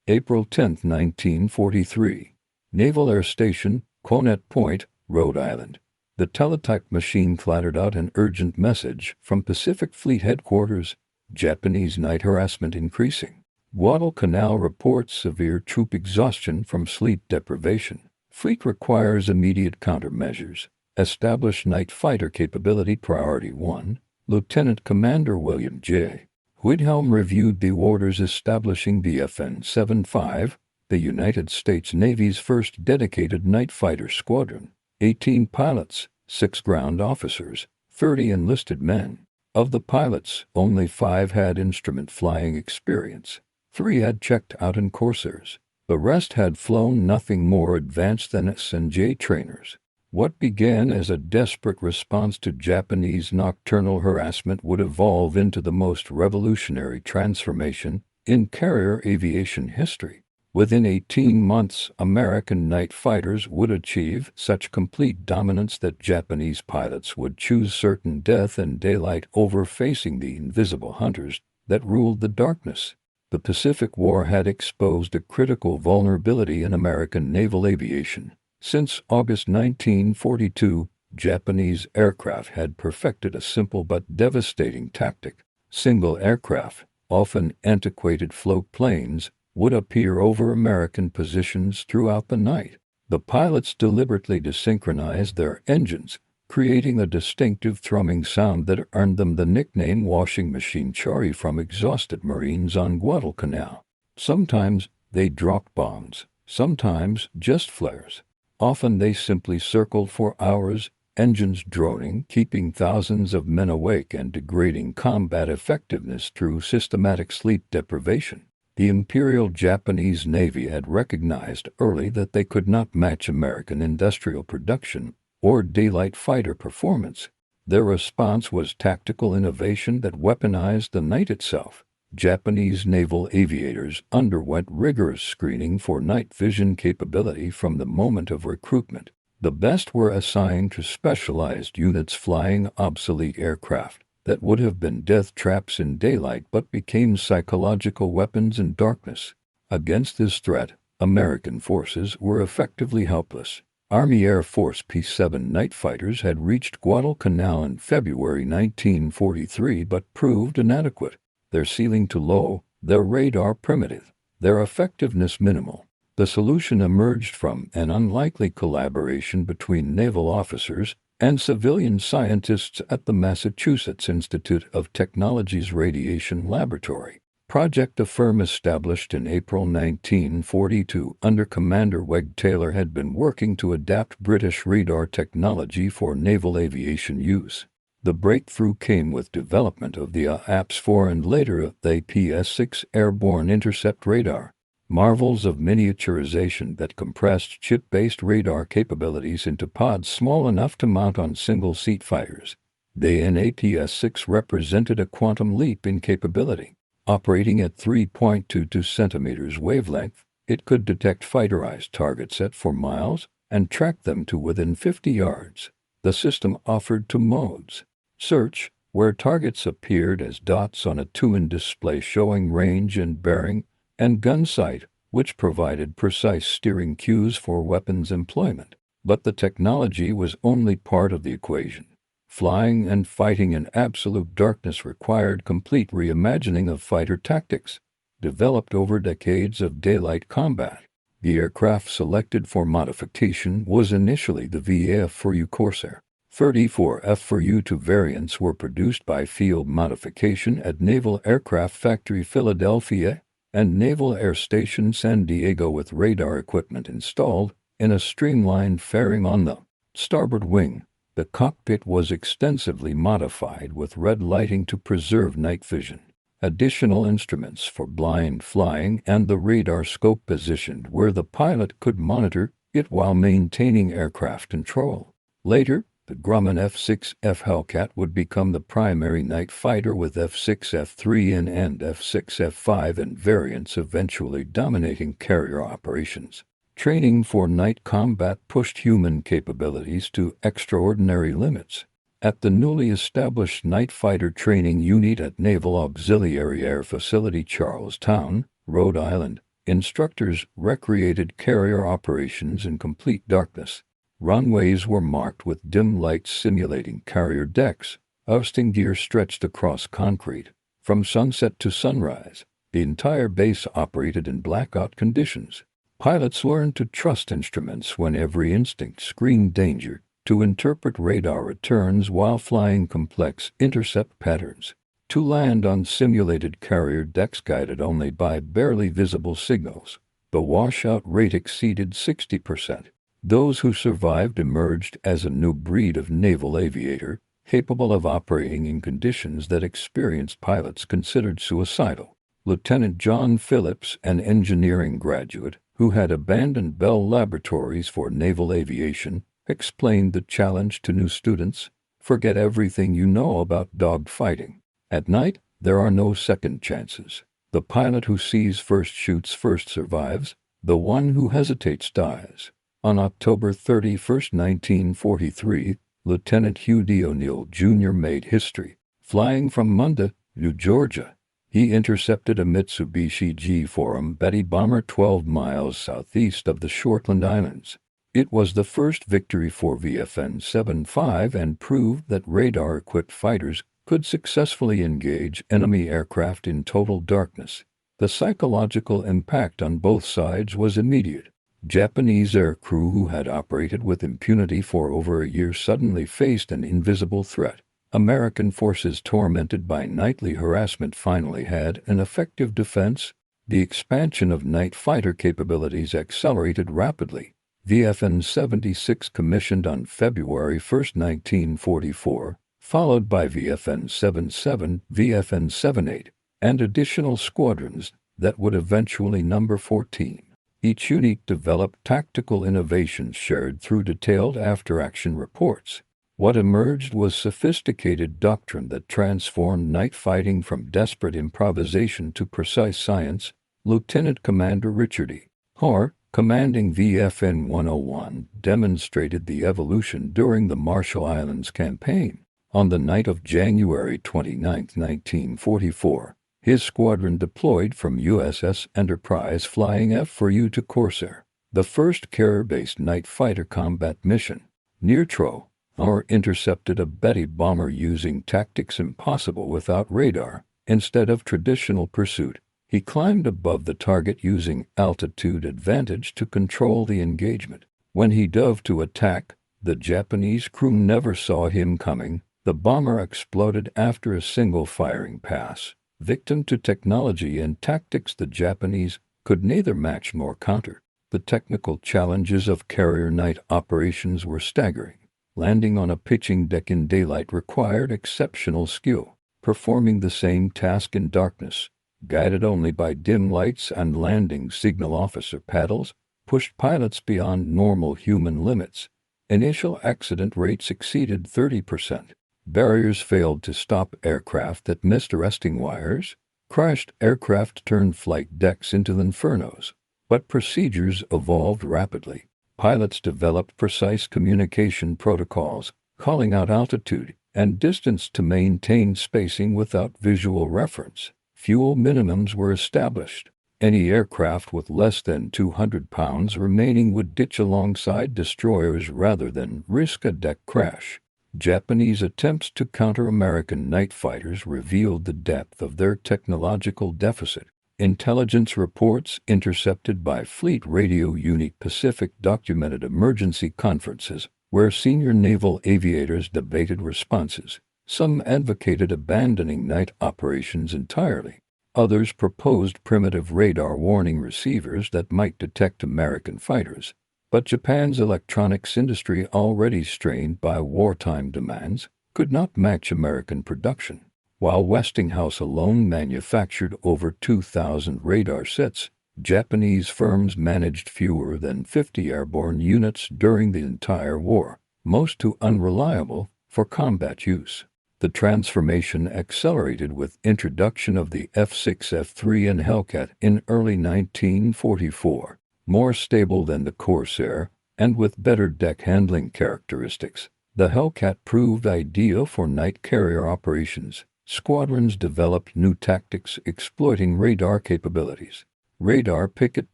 April 10, 1943. Naval Air Station, Conet Point, Rhode Island. The teletype machine clattered out an urgent message from Pacific Fleet Headquarters. Japanese night harassment increasing. Guadalcanal reports severe troop exhaustion from sleep deprivation. Fleet requires immediate countermeasures. Establish night fighter capability priority 1. Lieutenant Commander William J. Whithelm reviewed the orders establishing the FN-75, the United States Navy's first dedicated night fighter squadron. 18 pilots, 6 ground officers, 30 enlisted men. Of the pilots, only 5 had instrument flying experience. 3 had checked out in Corsairs. The rest had flown nothing more advanced than S&J trainers. What began as a desperate response to Japanese nocturnal harassment would evolve into the most revolutionary transformation in carrier aviation history. Within 18 months, American night fighters would achieve such complete dominance that Japanese pilots would choose certain death in daylight over facing the invisible hunters that ruled the darkness. The Pacific War had exposed a critical vulnerability in American naval aviation. Since August 1942, Japanese aircraft had perfected a simple but devastating tactic. Single aircraft, often antiquated float planes, would appear over American positions throughout the night. The pilots deliberately desynchronized their engines, creating a distinctive thrumming sound that earned them the nickname washing machine Charlie from exhausted Marines on Guadalcanal. Sometimes they dropped bombs, sometimes just flares. Often they simply circled for hours, engines droning, keeping thousands of men awake and degrading combat effectiveness through systematic sleep deprivation. The Imperial Japanese Navy had recognized early that they could not match American industrial production or daylight fighter performance. Their response was tactical innovation that weaponized the night itself. Japanese naval aviators underwent rigorous screening for night vision capability from the moment of recruitment. The best were assigned to specialized units flying obsolete aircraft that would have been death traps in daylight but became psychological weapons in darkness. Against this threat, American forces were effectively helpless. Army Air Force P-7 night fighters had reached Guadalcanal in February 1943 but proved inadequate. Their ceiling too low, their radar primitive, their effectiveness minimal. The solution emerged from an unlikely collaboration between naval officers and civilian scientists at the Massachusetts Institute of Technology's Radiation Laboratory. Project, a firm established in April 1942 under Commander Weg Taylor, had been working to adapt British radar technology for naval aviation use. The breakthrough came with development of the APS-4 and later the APS-6 airborne intercept radar, marvels of miniaturization that compressed chip-based radar capabilities into pods small enough to mount on single-seat fighters. The APS-6 represented a quantum leap in capability. Operating at 3.22 centimeters wavelength, it could detect fighterized targets at 4 miles and track them to within 50 yards. The system offered 2 modes. Search, where targets appeared as dots on a 2-in display showing range and bearing, and gun sight, which provided precise steering cues for weapons employment. But the technology was only part of the equation. Flying and fighting in absolute darkness required complete reimagining of fighter tactics, developed over decades of daylight combat. The aircraft selected for modification was initially the VAF-4U Corsair. 34 F-4U-2 variants were produced by field modification at Naval Aircraft Factory Philadelphia and Naval Air Station San Diego, with radar equipment installed in a streamlined fairing on the starboard wing. The cockpit was extensively modified with red lighting to preserve night vision. Additional instruments for blind flying and the radar scope positioned where the pilot could monitor it while maintaining aircraft control. Later, the Grumman F-6F Hellcat would become the primary night fighter, with F-6F-3N and F-6F-5N variants eventually dominating carrier operations. Training for night combat pushed human capabilities to extraordinary limits. At the newly established Night Fighter Training Unit at Naval Auxiliary Air Facility Charlestown, Rhode Island, Instructors recreated carrier operations in complete darkness. Runways were marked with dim lights simulating carrier decks. Ousting gear stretched across concrete. From sunset to sunrise, the entire base operated in blackout conditions. Pilots learned to trust instruments when every instinct screamed danger, to interpret radar returns while flying complex intercept patterns, to land on simulated carrier decks guided only by barely visible signals. The washout rate exceeded 60%. Those who survived emerged as a new breed of naval aviator, capable of operating in conditions that experienced pilots considered suicidal. Lieutenant John Phillips, an engineering graduate who had abandoned Bell Laboratories for naval aviation, explained the challenge to new students: forget everything you know about dogfighting. At night, there are no second chances. The pilot who sees first shoots first survives. The one who hesitates dies. On October 31, 1943, Lieutenant Hugh D. O'Neill, Jr. made history. Flying from Munda, New Georgia, he intercepted a Mitsubishi G-Forum Betty bomber 12 miles southeast of the Shortland Islands. It was the first victory for VFN-75 and proved that radar-equipped fighters could successfully engage enemy aircraft in total darkness. The psychological impact on both sides was immediate. Japanese aircrew who had operated with impunity for over a year suddenly faced an invisible threat. American forces, tormented by nightly harassment, finally had an effective defense. The expansion of night fighter capabilities accelerated rapidly. VFN-76 commissioned on February 1, 1944, followed by VFN-77, VFN-78, and additional squadrons that would eventually number 14. Each unit developed tactical innovations shared through detailed after-action reports. What emerged was sophisticated doctrine that transformed night fighting from desperate improvisation to precise science. Lieutenant Commander Richard E. Hoare, commanding VFN-101, demonstrated the evolution during the Marshall Islands campaign. On the night of January 29, 1944, his squadron deployed from USS Enterprise, flying F-4U to Corsair, the first carrier-based night fighter combat mission. Near Troy, Hoare intercepted a Betty bomber using tactics impossible without radar. Instead of traditional pursuit, he climbed above the target using altitude advantage to control the engagement. When he dove to attack, the Japanese crew never saw him coming. The bomber exploded after a single firing pass. Victim to technology and tactics the Japanese could neither match nor counter. The technical challenges of carrier night operations were staggering. Landing on a pitching deck in daylight required exceptional skill. Performing the same task in darkness, guided only by dim lights and landing signal officer paddles, pushed pilots beyond normal human limits. Initial accident rates exceeded 30%. Barriers failed to stop aircraft that missed arresting wires. Crashed aircraft turned flight decks into infernos. But procedures evolved rapidly. Pilots developed precise communication protocols, calling out altitude and distance to maintain spacing without visual reference. Fuel minimums were established. Any aircraft with less than 200 pounds remaining would ditch alongside destroyers rather than risk a deck crash. Japanese attempts to counter American night fighters revealed the depth of their technological deficit. Intelligence reports intercepted by Fleet Radio Unit Pacific documented emergency conferences where senior naval aviators debated responses. Some advocated abandoning night operations entirely. Others proposed primitive radar warning receivers that might detect American fighters. But Japan's electronics industry, already strained by wartime demands, could not match American production. While Westinghouse alone manufactured over 2,000 radar sets, Japanese firms managed fewer than 50 airborne units during the entire war, most too unreliable for combat use. The transformation accelerated with introduction of the F-6, F-3 and Hellcat in early 1944. More stable than the Corsair, and with better deck handling characteristics, the Hellcat proved ideal for night carrier operations. Squadrons developed new tactics exploiting radar capabilities. Radar picket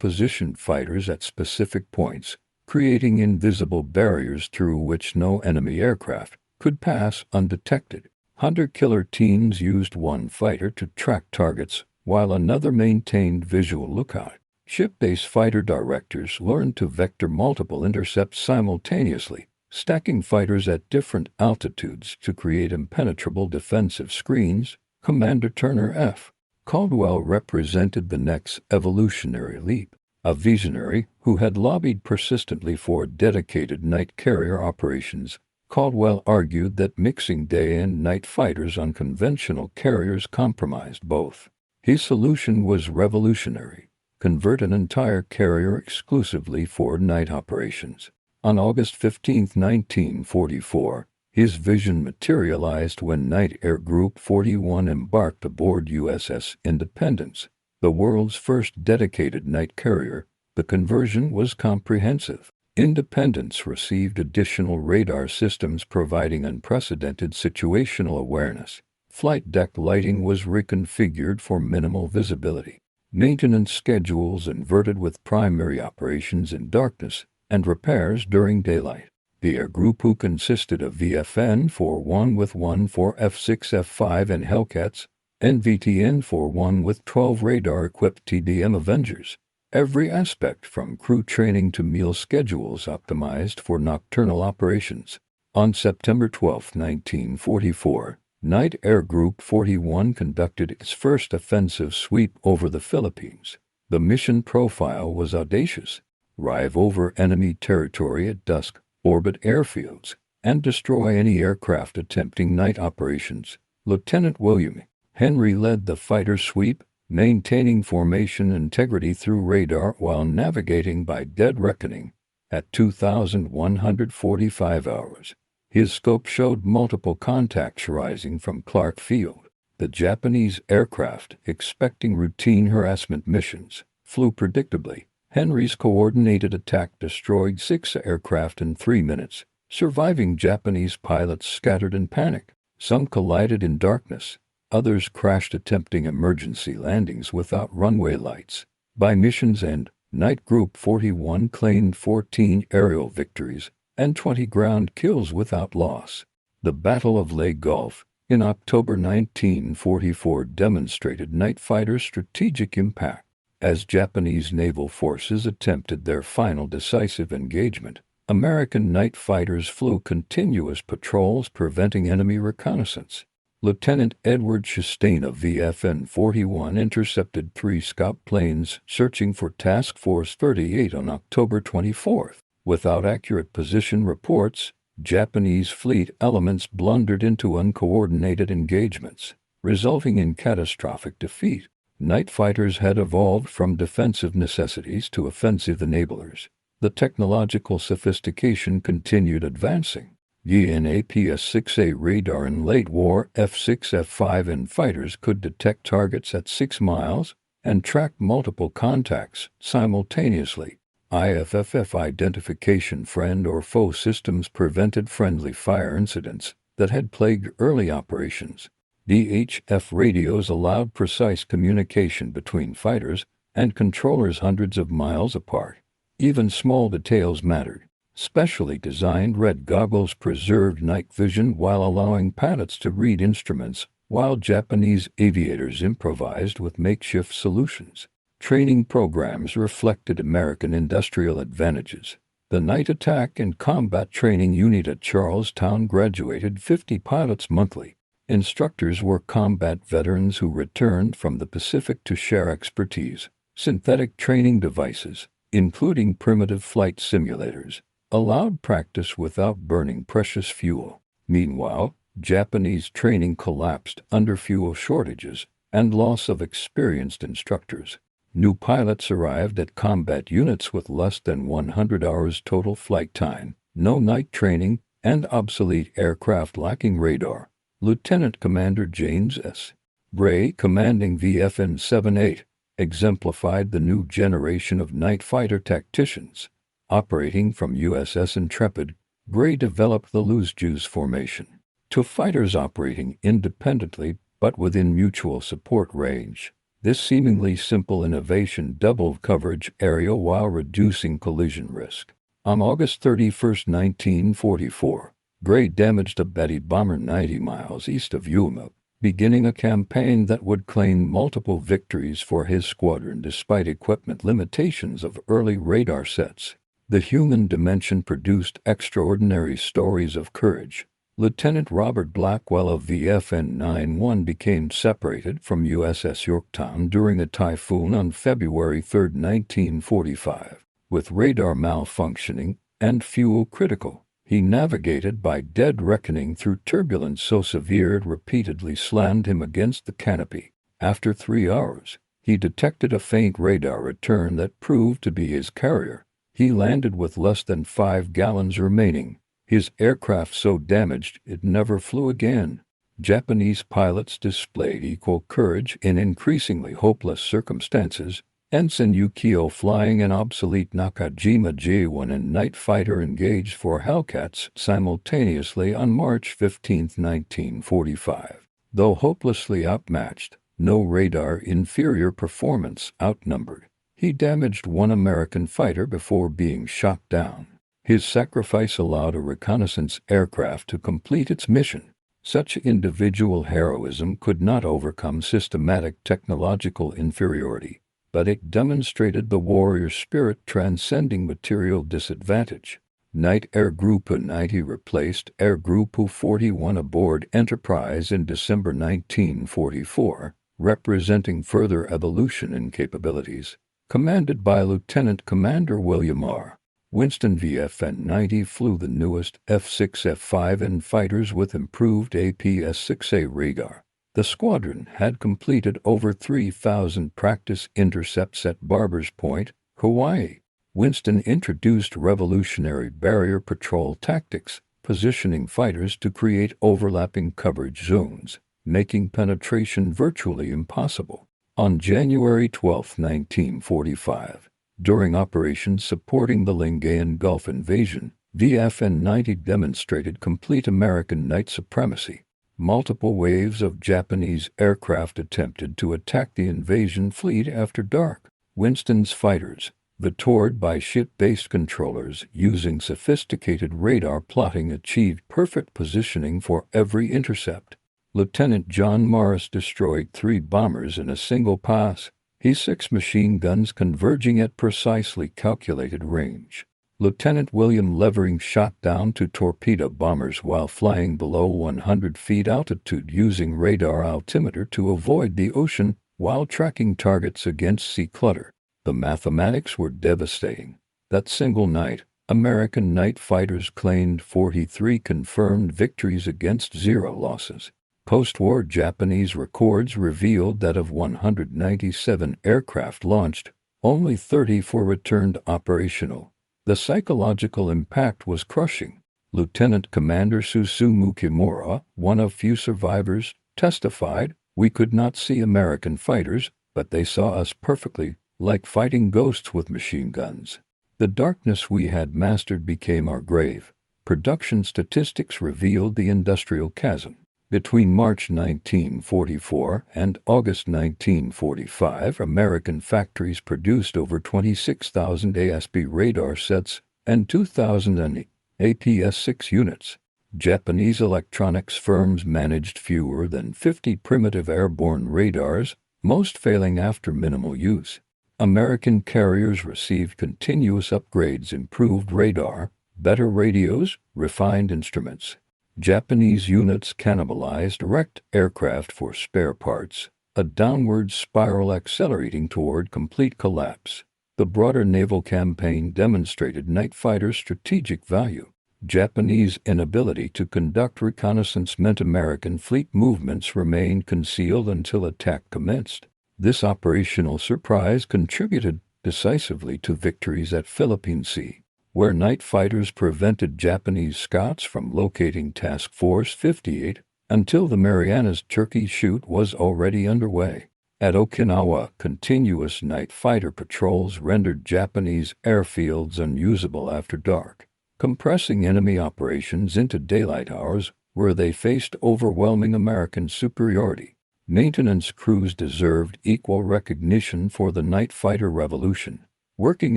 positioned fighters at specific points, creating invisible barriers through which no enemy aircraft could pass undetected. Hunter-killer teams used one fighter to track targets, while another maintained visual lookout. Ship-based fighter directors learned to vector multiple intercepts simultaneously, stacking fighters at different altitudes to create impenetrable defensive screens. Commander Turner F. Caldwell represented the next evolutionary leap. A visionary who had lobbied persistently for dedicated night carrier operations, Caldwell argued that mixing day and night fighters on conventional carriers compromised both. His solution was revolutionary: convert an entire carrier exclusively for night operations. On August 15, 1944, his vision materialized when Night Air Group 41 embarked aboard USS Independence, the world's first dedicated night carrier. The conversion was comprehensive. Independence received additional radar systems providing unprecedented situational awareness. Flight deck lighting was reconfigured for minimal visibility. Maintenance schedules inverted with primary operations in darkness and repairs during daylight. The air group, who consisted of VFN-41 with 1 for F-6, F-5 and Hellcats, and VTN-41 with 12 radar-equipped TDM Avengers. Every aspect from crew training to meal schedules optimized for nocturnal operations. On September 12, 1944, Night Air Group 41 conducted its first offensive sweep over the Philippines. The mission profile was audacious: drive over enemy territory at dusk, orbit airfields, and destroy any aircraft attempting night operations. Lieutenant William Henry led the fighter sweep, maintaining formation integrity through radar while navigating by dead reckoning. At 2,145 hours, his scope showed multiple contacts rising from Clark Field. The Japanese aircraft, expecting routine harassment missions, flew predictably. Henry's coordinated attack destroyed 6 aircraft in 3 minutes. Surviving Japanese pilots scattered in panic. Some collided in darkness. Others crashed attempting emergency landings without runway lights. By mission's end, Night Group 41 claimed 14 aerial victories and 20 ground kills without loss. The Battle of Lingayen Gulf in October 1944 demonstrated night fighters' strategic impact. As Japanese naval forces attempted their final decisive engagement, American night fighters flew continuous patrols preventing enemy reconnaissance. Lieutenant Edward Chastain of VFN-41 intercepted 3 scout planes searching for Task Force 38 on October 24. Without accurate position reports, Japanese fleet elements blundered into uncoordinated engagements, resulting in catastrophic defeat. Night fighters had evolved from defensive necessities to offensive enablers. The technological sophistication continued advancing. UNAPS-6A radar in late war F-6, F-5 and fighters could detect targets at 6 miles and track multiple contacts simultaneously. IFFF identification friend or foe systems prevented friendly fire incidents that had plagued early operations. DHF radios allowed precise communication between fighters and controllers hundreds of miles apart. Even small details mattered. Specially designed red goggles preserved night vision while allowing pilots to read instruments, while Japanese aviators improvised with makeshift solutions. Training programs reflected American industrial advantages. The Night Attack and Combat Training Unit at Charlestown graduated 50 pilots monthly. Instructors were combat veterans who returned from the Pacific to share expertise. Synthetic training devices, including primitive flight simulators, allowed practice without burning precious fuel. Meanwhile, Japanese training collapsed under fuel shortages and loss of experienced instructors. New pilots arrived at combat units with less than 100 hours total flight time, no night training, and obsolete aircraft lacking radar. Lieutenant Commander James S. Bray, commanding VFN-78, exemplified the new generation of night fighter tacticians. Operating from USS Intrepid, Bray developed the Loose-Juice formation. To fighters operating independently but within mutual support range, This seemingly simple innovation doubled coverage area while reducing collision risk. On August 31, 1944, Gray damaged a Betty bomber 90 miles east of Yuma, beginning a campaign that would claim multiple victories for his squadron despite equipment limitations of early radar sets. The human dimension produced extraordinary stories of courage. Lieutenant Robert Blackwell of VFN-91 became separated from USS Yorktown during a typhoon on February 3, 1945. With radar malfunctioning and fuel critical, he navigated by dead reckoning through turbulence so severe it repeatedly slammed him against the canopy. After 3 hours, he detected a faint radar return that proved to be his carrier. He landed with less than 5 gallons remaining. His aircraft so damaged it never flew again. Japanese pilots displayed equal courage in increasingly hopeless circumstances. Ensign Yukio flying an obsolete Nakajima J-1 and night fighter engaged for Hellcats simultaneously on March 15, 1945. Though hopelessly outmatched, no radar inferior performance outnumbered. He damaged one American fighter before being shot down. His sacrifice allowed a reconnaissance aircraft to complete its mission. Such individual heroism could not overcome systematic technological inferiority, but it demonstrated the warrior spirit transcending material disadvantage. Night Air Group 90 replaced Air Group 41 aboard Enterprise in December 1944, representing further evolution in capabilities. Commanded by Lieutenant Commander William R. Winston, VFN-90 flew the newest F-6 F-5N fighters with improved APS-6A radar. The squadron had completed over 3,000 practice intercepts at Barbers Point, Hawaii. Winston introduced revolutionary barrier patrol tactics, positioning fighters to create overlapping coverage zones, making penetration virtually impossible. On January 12, 1945, during operations supporting the Lingayen Gulf invasion, VFN-90 demonstrated complete American night supremacy. Multiple waves of Japanese aircraft attempted to attack the invasion fleet after dark. Winston's fighters, vectored by ship-based controllers using sophisticated radar plotting, achieved perfect positioning for every intercept. Lieutenant John Morris destroyed 3 bombers in a single pass, his 6 machine guns converging at precisely calculated range. Lieutenant William Levering shot down 2 torpedo bombers while flying below 100 feet altitude using radar altimeter to avoid the ocean while tracking targets against sea clutter. The mathematics were devastating. That single night, American night fighters claimed 43 confirmed victories against 0 losses. Post-war Japanese records revealed that of 197 aircraft launched, only 34 returned operational. The psychological impact was crushing. Lieutenant Commander Susumu Kimura, one of few survivors, testified, "We could not see American fighters, but they saw us perfectly, like fighting ghosts with machine guns. The darkness we had mastered became our grave." Production statistics revealed the industrial chasm. Between March 1944 and August 1945, American factories produced over 26,000 ASB radar sets and 2,000 APS-6 units. Japanese electronics firms managed fewer than 50 primitive airborne radars, most failing after minimal use. American carriers received continuous upgrades, improved radar, better radios, refined instruments. Japanese units cannibalized wrecked aircraft for spare parts, a downward spiral accelerating toward complete collapse. The broader naval campaign demonstrated night fighters' strategic value. Japanese inability to conduct reconnaissance meant American fleet movements remained concealed until attack commenced. This operational surprise contributed decisively to victories at Philippine Sea, where night fighters prevented Japanese scouts from locating Task Force 58 until the Marianas Turkey Shoot was already underway. At Okinawa, continuous night fighter patrols rendered Japanese airfields unusable after dark, compressing enemy operations into daylight hours where they faced overwhelming American superiority. Maintenance crews deserved equal recognition for the night fighter revolution. Working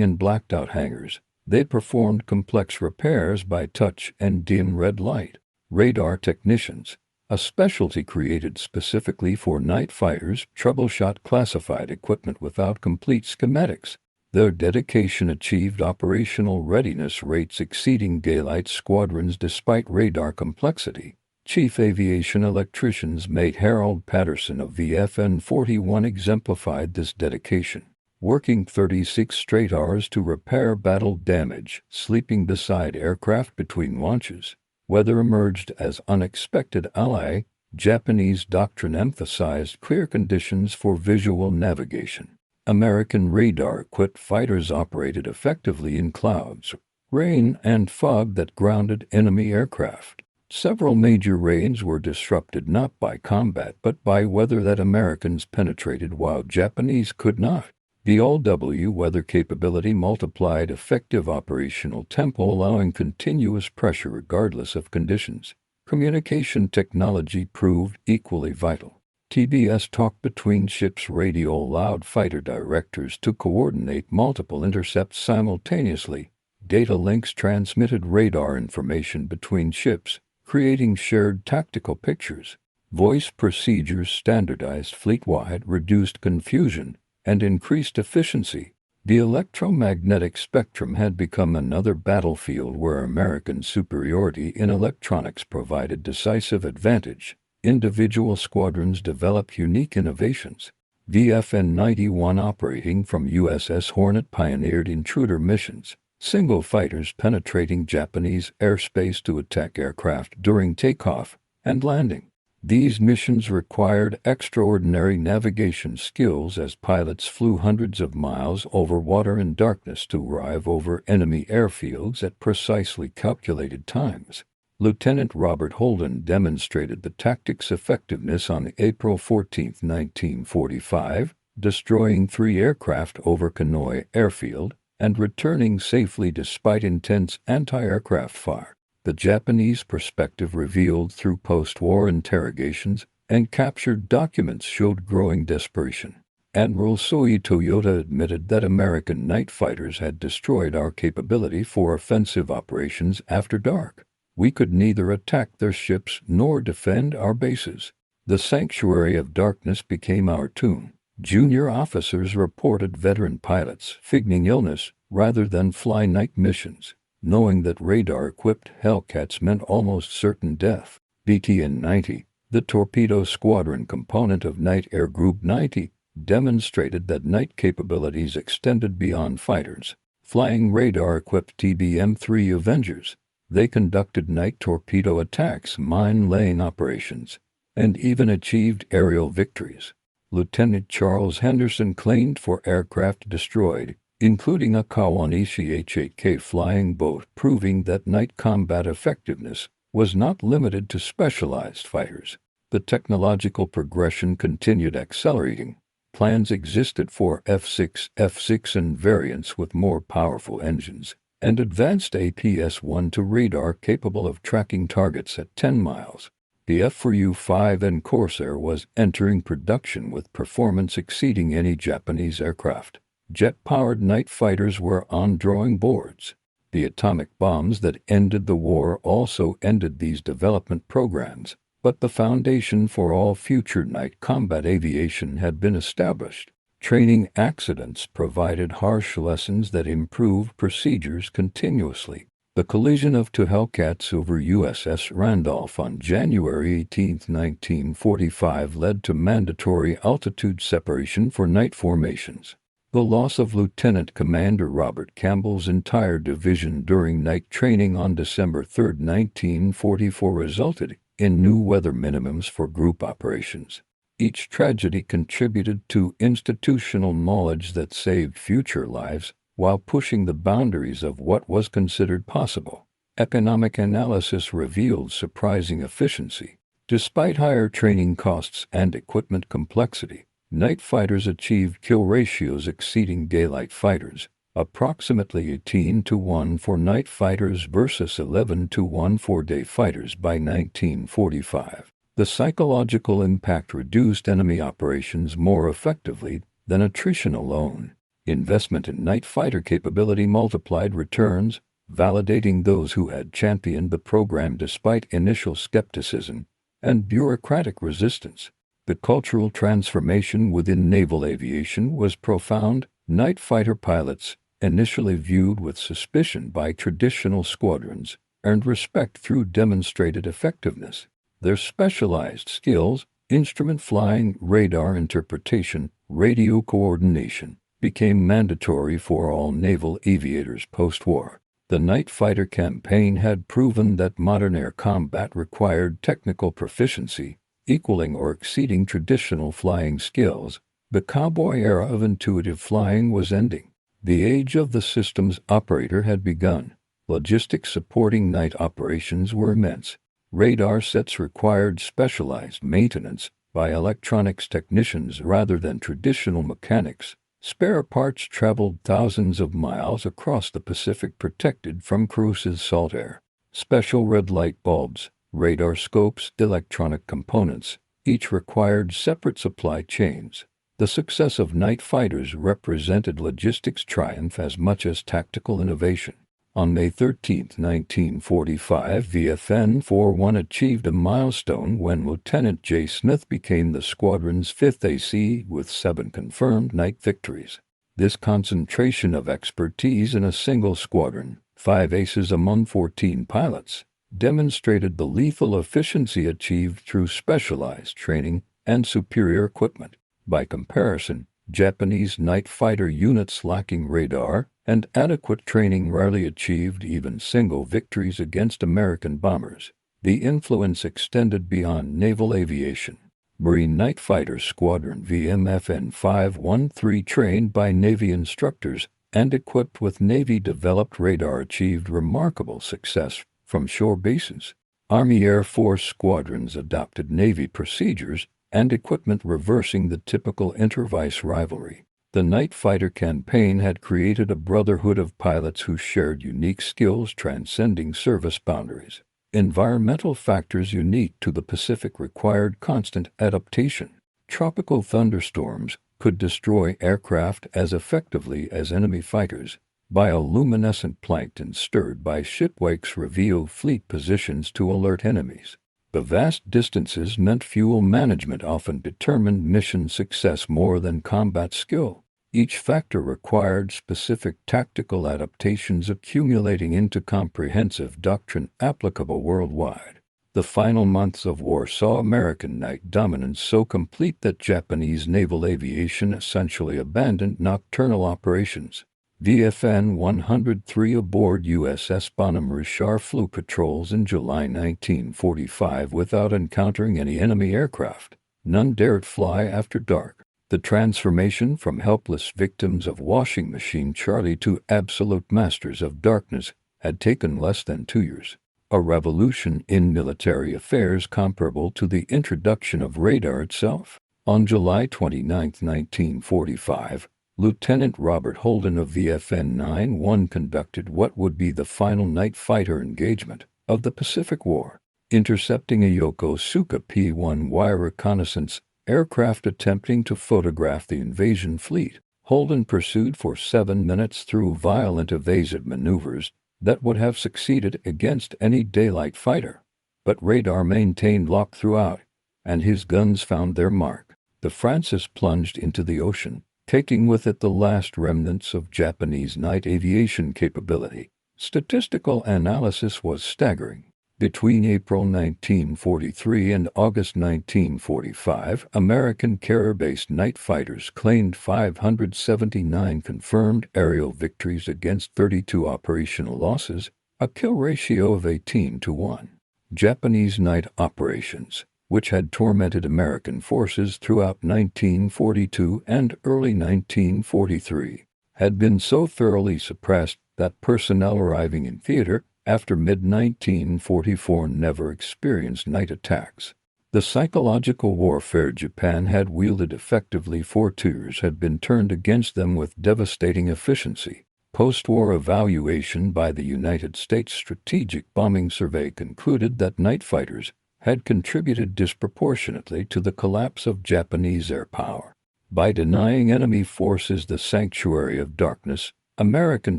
in blacked-out hangars, they performed complex repairs by touch and dim red light. Radar technicians, a specialty created specifically for night fighters, troubleshot classified equipment without complete schematics. Their dedication achieved operational readiness rates exceeding daylight squadrons despite radar complexity. Chief aviation electricians Mate Harold Patterson of VFN 41 exemplified this dedication, working 36 straight hours to repair battle damage, sleeping beside aircraft between launches. Weather emerged as unexpected ally. Japanese doctrine emphasized clear conditions for visual navigation. American radar-equipped fighters operated effectively in clouds, rain, and fog that grounded enemy aircraft. Several major raids were disrupted not by combat but by weather that Americans penetrated while Japanese could not. The all-WWII weather capability multiplied effective operational tempo, allowing continuous pressure regardless of conditions. Communication technology proved equally vital. TBS talk between ships radio allowed fighter directors to coordinate multiple intercepts simultaneously. Data links transmitted radar information between ships, creating shared tactical pictures. Voice procedures standardized fleet-wide, reduced confusion, and increased efficiency. The electromagnetic spectrum had become another battlefield where American superiority in electronics provided decisive advantage. Individual squadrons developed unique innovations. VFN 91 operating from USS Hornet pioneered intruder missions, single fighters penetrating Japanese airspace to attack aircraft during takeoff and landing. These missions required extraordinary navigation skills as pilots flew hundreds of miles over water in darkness to arrive over enemy airfields at precisely calculated times. Lieutenant Robert Holden demonstrated the tactic's effectiveness on April 14, 1945, destroying 3 aircraft over Kanoi Airfield and returning safely despite intense anti-aircraft fire. The Japanese perspective revealed through post-war interrogations and captured documents showed growing desperation. Admiral Soei Toyota admitted that American night fighters had destroyed our capability for offensive operations after dark. We could neither attack their ships nor defend our bases. The sanctuary of darkness became our tomb. Junior officers reported veteran pilots feigning illness rather than fly night missions, knowing that radar-equipped Hellcats meant almost certain death. BTN 90, the torpedo squadron component of Night Air Group 90, demonstrated that night capabilities extended beyond fighters. Flying radar-equipped TBM-3 Avengers, they conducted night torpedo attacks, mine-laying operations, and even achieved aerial victories. Lieutenant Charles Henderson claimed for aircraft destroyed, including a Kawanishi H-8K flying boat, proving that night combat effectiveness was not limited to specialized fighters. The technological progression continued accelerating. Plans existed for F-6, F-6 and variants with more powerful engines, and advanced APS-1 to radar capable of tracking targets at 10 miles. The F-4U-5 and Corsair was entering production with performance exceeding any Japanese aircraft. Jet-powered night fighters were on drawing boards. The atomic bombs that ended the war also ended these development programs, but the foundation for all future night combat aviation had been established. Training accidents provided harsh lessons that improved procedures continuously. The collision of 2 Hellcats over USS Randolph on January 18, 1945 led to mandatory altitude separation for night formations. The loss of Lieutenant Commander Robert Campbell's entire division during night training on December 3, 1944 resulted in new weather minimums for group operations. Each tragedy contributed to institutional knowledge that saved future lives while pushing the boundaries of what was considered possible. Economic analysis revealed surprising efficiency. Despite higher training costs and equipment complexity, night fighters achieved kill ratios exceeding daylight fighters, approximately 18-1 for night fighters versus 11-1 for day fighters by 1945. The psychological impact reduced enemy operations more effectively than attrition alone. Investment in night fighter capability multiplied returns, validating those who had championed the program despite initial skepticism and bureaucratic resistance. The cultural transformation within naval aviation was profound. Night fighter pilots, initially viewed with suspicion by traditional squadrons, earned respect through demonstrated effectiveness. Their specialized skills, instrument flying, radar interpretation, radio coordination, became mandatory for all naval aviators post-war. The night fighter campaign had proven that modern air combat required technical proficiency, equaling or exceeding traditional flying skills. The cowboy era of intuitive flying was ending. The age of the systems operator had begun. Logistics supporting night operations were immense. Radar sets required specialized maintenance by electronics technicians rather than traditional mechanics. Spare parts traveled thousands of miles across the Pacific protected from Cruise's salt air. Special red light bulbs, radar scopes, electronic components, each required separate supply chains. The success of night fighters represented logistics triumph as much as tactical innovation. On May 13, 1945, VFN-41 achieved a milestone when Lieutenant J. Smith became the squadron's 5th AC with 7 confirmed night victories. This concentration of expertise in a single squadron, 5 aces among 14 pilots, demonstrated the lethal efficiency achieved through specialized training and superior equipment. By comparison, Japanese night fighter units lacking radar and adequate training rarely achieved even single victories against American bombers. The influence extended beyond naval aviation. Marine Night Fighter Squadron VMFN 513, trained by Navy instructors and equipped with Navy-developed radar, achieved remarkable success from shore bases. Army Air Force squadrons adopted Navy procedures and equipment reversing the typical inter-vice rivalry. The night fighter campaign had created a brotherhood of pilots who shared unique skills transcending service boundaries. Environmental factors unique to the Pacific required constant adaptation. Tropical thunderstorms could destroy aircraft as effectively as enemy fighters. Bioluminescent plankton stirred by shipwrecks reveal fleet positions to alert enemies. The vast distances meant fuel management often determined mission success more than combat skill. Each factor required specific tactical adaptations accumulating into comprehensive doctrine applicable worldwide. The final months of war saw American night dominance so complete that Japanese naval aviation essentially abandoned nocturnal operations. VFN 103 aboard USS Bonhomme Richard flew patrols in July 1945 without encountering any enemy aircraft. None dared fly after dark. The transformation from helpless victims of washing machine Charlie to absolute masters of darkness had taken less than 2 years. A revolution in military affairs comparable to the introduction of radar itself. On July 29, 1945, Lieutenant Robert Holden of VFN 91 conducted what would be the final night fighter engagement of the Pacific War, intercepting a Yokosuka P-1 wire reconnaissance aircraft attempting to photograph the invasion fleet. Holden pursued for 7 minutes through violent evasive maneuvers that would have succeeded against any daylight fighter. But radar maintained lock throughout, and his guns found their mark. The Francis plunged into the ocean, taking with it the last remnants of Japanese night aviation capability. Statistical analysis was staggering. Between April 1943 and August 1945, American carrier-based night fighters claimed 579 confirmed aerial victories against 32 operational losses, a kill ratio of 18-1. Japanese night operations, which had tormented American forces throughout 1942 and early 1943, had been so thoroughly suppressed that personnel arriving in theater after mid-1944 never experienced night attacks. The psychological warfare Japan had wielded effectively for 2 years had been turned against them with devastating efficiency. Post-war evaluation by the United States Strategic Bombing Survey concluded that night fighters had contributed disproportionately to the collapse of Japanese air power. By denying enemy forces the sanctuary of darkness, American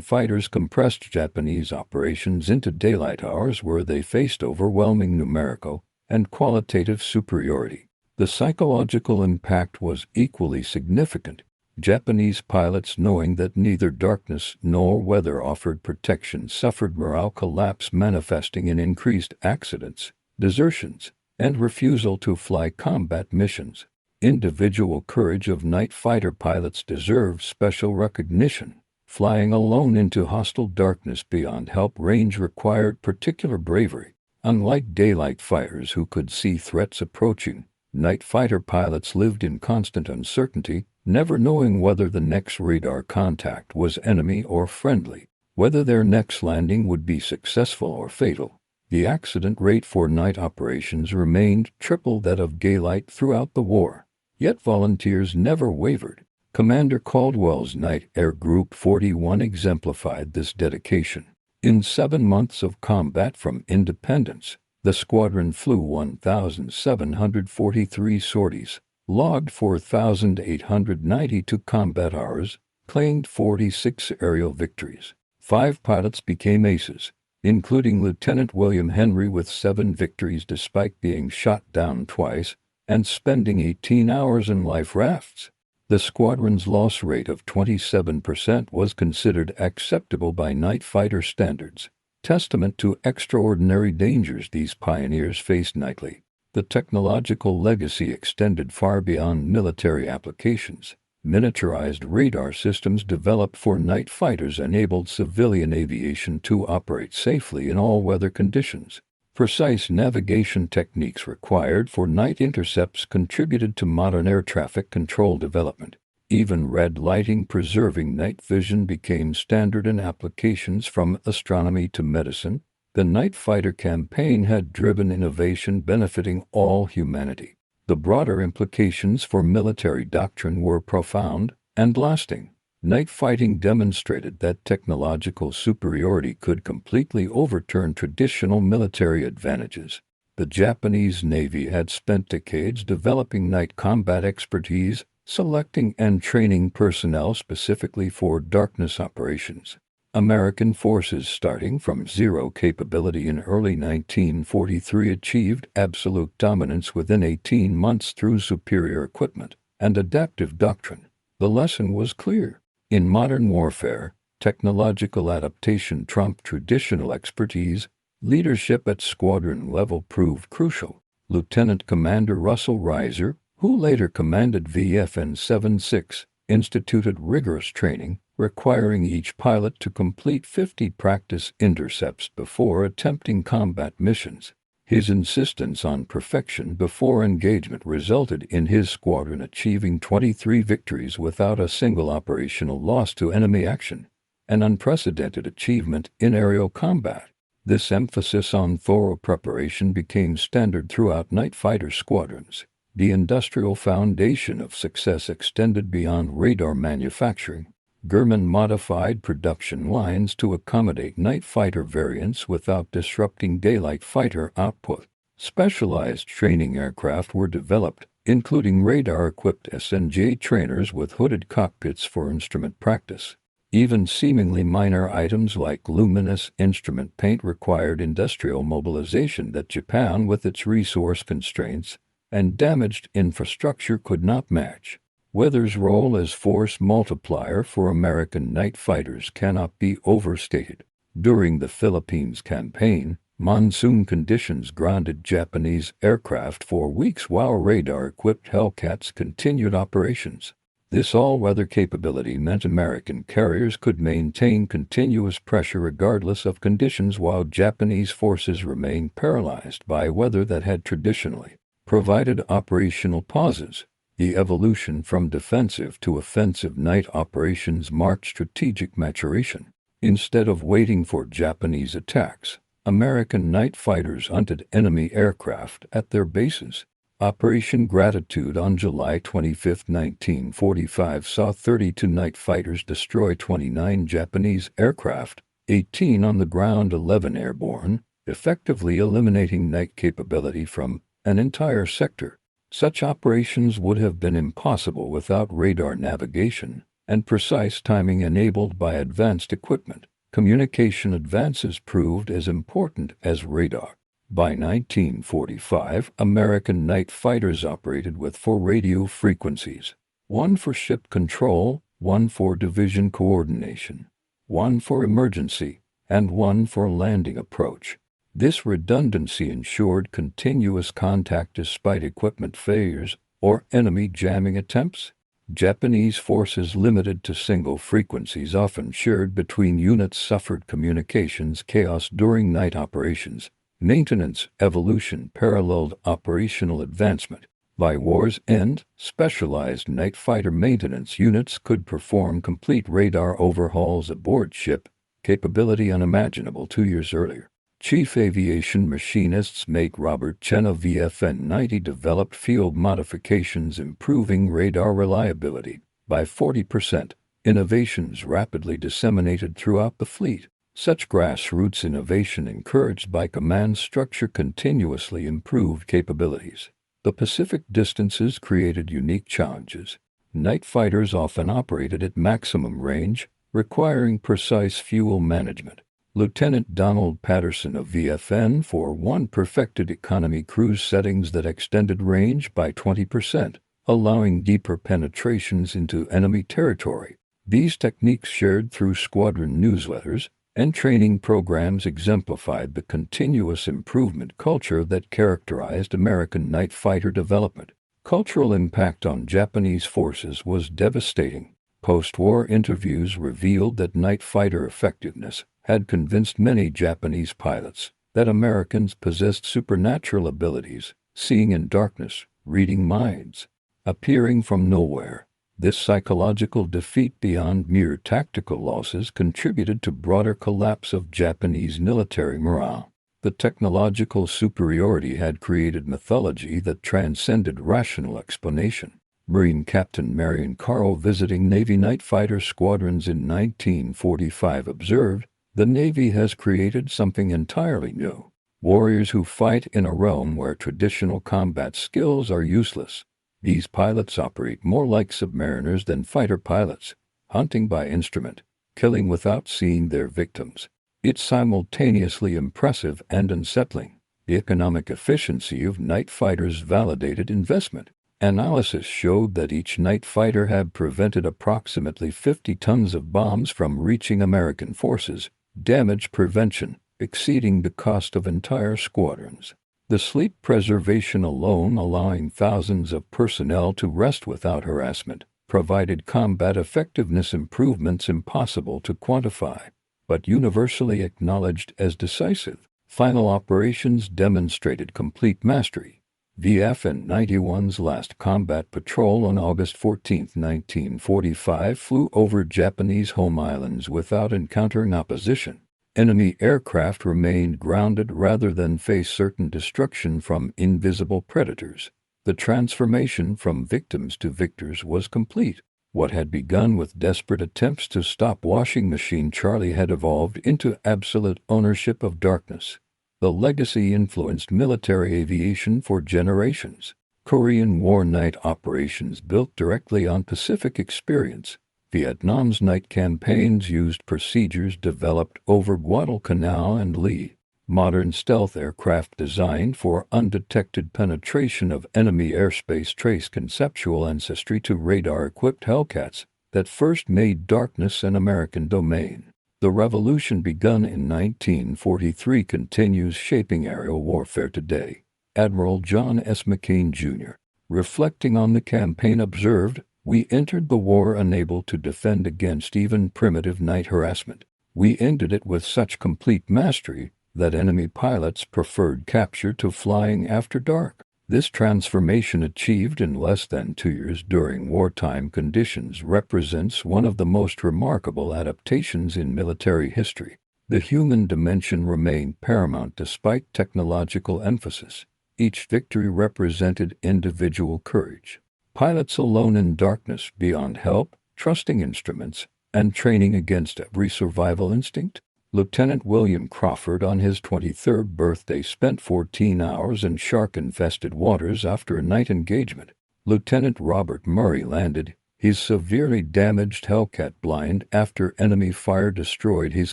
fighters compressed Japanese operations into daylight hours where they faced overwhelming numerical and qualitative superiority. The psychological impact was equally significant. Japanese pilots, knowing that neither darkness nor weather offered protection, suffered morale collapse manifesting in increased accidents, desertions, and refusal to fly combat missions. Individual courage of night fighter pilots deserves special recognition. Flying alone into hostile darkness beyond help range required particular bravery. Unlike daylight fighters who could see threats approaching, night fighter pilots lived in constant uncertainty, never knowing whether the next radar contact was enemy or friendly, whether their next landing would be successful or fatal. The accident rate for night operations remained triple that of daylight throughout the war. Yet volunteers never wavered. Commander Caldwell's Night Air Group 41 exemplified this dedication. In 7 months of combat from Independence, the squadron flew 1,743 sorties, logged 4,892 combat hours, claimed 46 aerial victories. 5 pilots became aces, including Lieutenant William Henry with 7 victories despite being shot down twice and spending 18 hours in life rafts. The squadron's loss rate of 27% was considered acceptable by night fighter standards, testament to extraordinary dangers these pioneers faced nightly. The technological legacy extended far beyond military applications. Miniaturized radar systems developed for night fighters enabled civilian aviation to operate safely in all weather conditions. Precise navigation techniques required for night intercepts contributed to modern air traffic control development. Even red lighting preserving night vision became standard in applications from astronomy to medicine. The night fighter campaign had driven innovation benefiting all humanity. The broader implications for military doctrine were profound and lasting. Night fighting demonstrated that technological superiority could completely overturn traditional military advantages. The Japanese Navy had spent decades developing night combat expertise, selecting and training personnel specifically for darkness operations. American forces, starting from zero capability in early 1943, achieved absolute dominance within 18 months through superior equipment and adaptive doctrine. The lesson was clear. In modern warfare, technological adaptation trumped traditional expertise. Leadership at squadron level proved crucial. Lieutenant Commander Russell Reiser, who later commanded VFN 76, instituted rigorous training, requiring each pilot to complete 50 practice intercepts before attempting combat missions. His insistence on perfection before engagement resulted in his squadron achieving 23 victories without a single operational loss to enemy action, an unprecedented achievement in aerial combat. This emphasis on thorough preparation became standard throughout night fighter squadrons. The industrial foundation of success extended beyond radar manufacturing. Grumman modified production lines to accommodate night fighter variants without disrupting daylight fighter output. Specialized training aircraft were developed, including radar-equipped SNJ trainers with hooded cockpits for instrument practice. Even seemingly minor items like luminous instrument paint required industrial mobilization that Japan, with its resource constraints and damaged infrastructure, could not match. Weather's role as force multiplier for American night fighters cannot be overstated. During the Philippines campaign, monsoon conditions grounded Japanese aircraft for weeks while radar-equipped Hellcats continued operations. This all-weather capability meant American carriers could maintain continuous pressure regardless of conditions while Japanese forces remained paralyzed by weather that had traditionally provided operational pauses. The evolution from defensive to offensive night operations marked strategic maturation. Instead of waiting for Japanese attacks, American night fighters hunted enemy aircraft at their bases. Operation Gratitude on July 25, 1945 saw 32 night fighters destroy 29 Japanese aircraft, 18 on the ground, 11 airborne, effectively eliminating night capability from an entire sector. Such operations would have been impossible without radar navigation and precise timing enabled by advanced equipment. Communication advances proved as important as radar. By 1945, American night fighters operated with 4 radio frequencies, one for ship control, one for division coordination, one for emergency, and one for landing approach. This redundancy ensured continuous contact despite equipment failures or enemy jamming attempts. Japanese forces limited to single frequencies often shared between units suffered communications chaos during night operations. Maintenance evolution paralleled operational advancement. By war's end, specialized night fighter maintenance units could perform complete radar overhauls aboard ship, capability unimaginable 2 years earlier. Chief Aviation Machinists Make Robert Chen of VFN-90 developed field modifications improving radar reliability by 40%. Innovations rapidly disseminated throughout the fleet. Such grassroots innovation encouraged by command structure continuously improved capabilities. The Pacific distances created unique challenges. Night fighters often operated at maximum range, requiring precise fuel management. Lieutenant Donald Patterson of VFN-41 perfected economy cruise settings that extended range by 20%, allowing deeper penetrations into enemy territory. These techniques shared through squadron newsletters and training programs exemplified the continuous improvement culture that characterized American night fighter development. Cultural impact on Japanese forces was devastating. Post-war interviews revealed that night fighter effectiveness had convinced many Japanese pilots that Americans possessed supernatural abilities, seeing in darkness, reading minds, appearing from nowhere. This psychological defeat beyond mere tactical losses contributed to broader collapse of Japanese military morale. The technological superiority had created mythology that transcended rational explanation. Marine Captain Marion Carl, visiting Navy night fighter squadrons in 1945, observed, "The Navy has created something entirely new. Warriors who fight in a realm where traditional combat skills are useless. These pilots operate more like submariners than fighter pilots, hunting by instrument, killing without seeing their victims." It's simultaneously impressive and unsettling. The economic efficiency of night fighters validated investment. Analysis showed that each night fighter had prevented approximately 50 tons of bombs from reaching American forces, damage prevention exceeding the cost of entire squadrons. The sleep preservation alone, allowing thousands of personnel to rest without harassment, provided combat effectiveness improvements impossible to quantify, but universally acknowledged as decisive. Final operations demonstrated complete mastery. VFN-91's last combat patrol on August 14, 1945, flew over Japanese home islands without encountering opposition. Enemy aircraft remained grounded rather than face certain destruction from invisible predators. The transformation from victims to victors was complete. What had begun with desperate attempts to stop Washing Machine Charlie had evolved into absolute ownership of darkness. The legacy influenced military aviation for generations. Korean War night operations built directly on Pacific experience. Vietnam's night campaigns used procedures developed over Guadalcanal and Lee. Modern stealth aircraft designed for undetected penetration of enemy airspace trace conceptual ancestry to radar-equipped Hellcats that first made darkness an American domain. The revolution begun in 1943 continues shaping aerial warfare today. Admiral John S. McCain, Jr., reflecting on the campaign, observed, "We entered the war unable to defend against even primitive night harassment. We ended it with such complete mastery that enemy pilots preferred capture to flying after dark." This transformation, achieved in less than 2 years during wartime conditions, represents one of the most remarkable adaptations in military history. The human dimension remained paramount despite technological emphasis. Each victory represented individual courage. Pilots alone in darkness, beyond help, trusting instruments, and training against every survival instinct. Lieutenant William Crawford, on his 23rd birthday, spent 14 hours in shark-infested waters after a night engagement. Lieutenant Robert Murray landed his severely damaged Hellcat blind after enemy fire destroyed his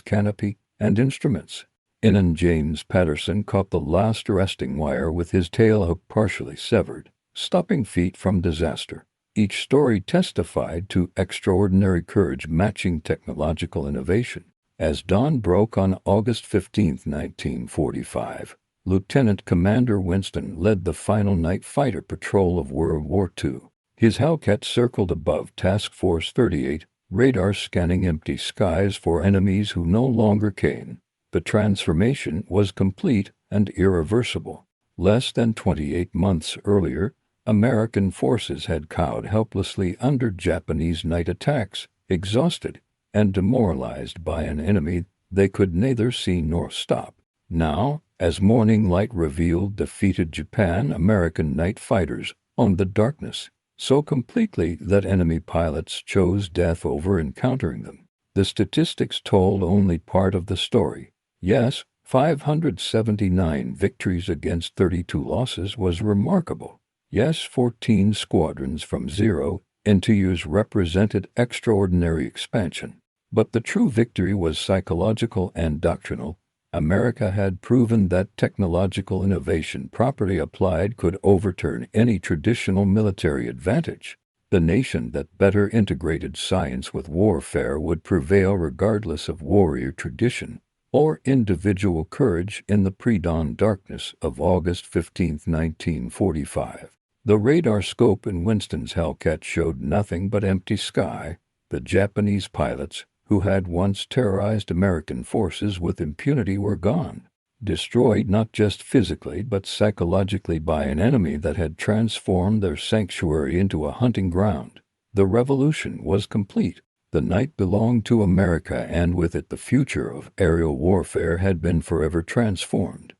canopy and instruments. Innan James Patterson caught the last arresting wire with his tailhook partially severed, stopping feet from disaster. Each story testified to extraordinary courage matching technological innovation. As dawn broke on August 15, 1945, Lieutenant Commander Winston led the final night fighter patrol of World War II. His Hellcat circled above Task Force 38, radar scanning empty skies for enemies who no longer came. The transformation was complete and irreversible. Less than 28 months earlier, American forces had cowed helplessly under Japanese night attacks, exhausted and demoralized by an enemy they could neither see nor stop. Now, as morning light revealed defeated Japan, American night fighters owned the darkness so completely that enemy pilots chose death over encountering them. The statistics told only part of the story. Yes, 579 victories against 32 losses was remarkable. Yes, 14 squadrons from 0 into use represented extraordinary expansion. But the true victory was psychological and doctrinal. America had proven that technological innovation properly applied could overturn any traditional military advantage. The nation that better integrated science with warfare would prevail regardless of warrior tradition or individual courage. In the pre-dawn darkness of August 15, 1945, the radar scope in Winston's Hellcat showed nothing but empty sky. The Japanese pilots, who had once terrorized American forces with impunity, were gone, destroyed not just physically but psychologically by an enemy that had transformed their sanctuary into a hunting ground. The revolution was complete. The night belonged to America, and with it the future of aerial warfare had been forever transformed.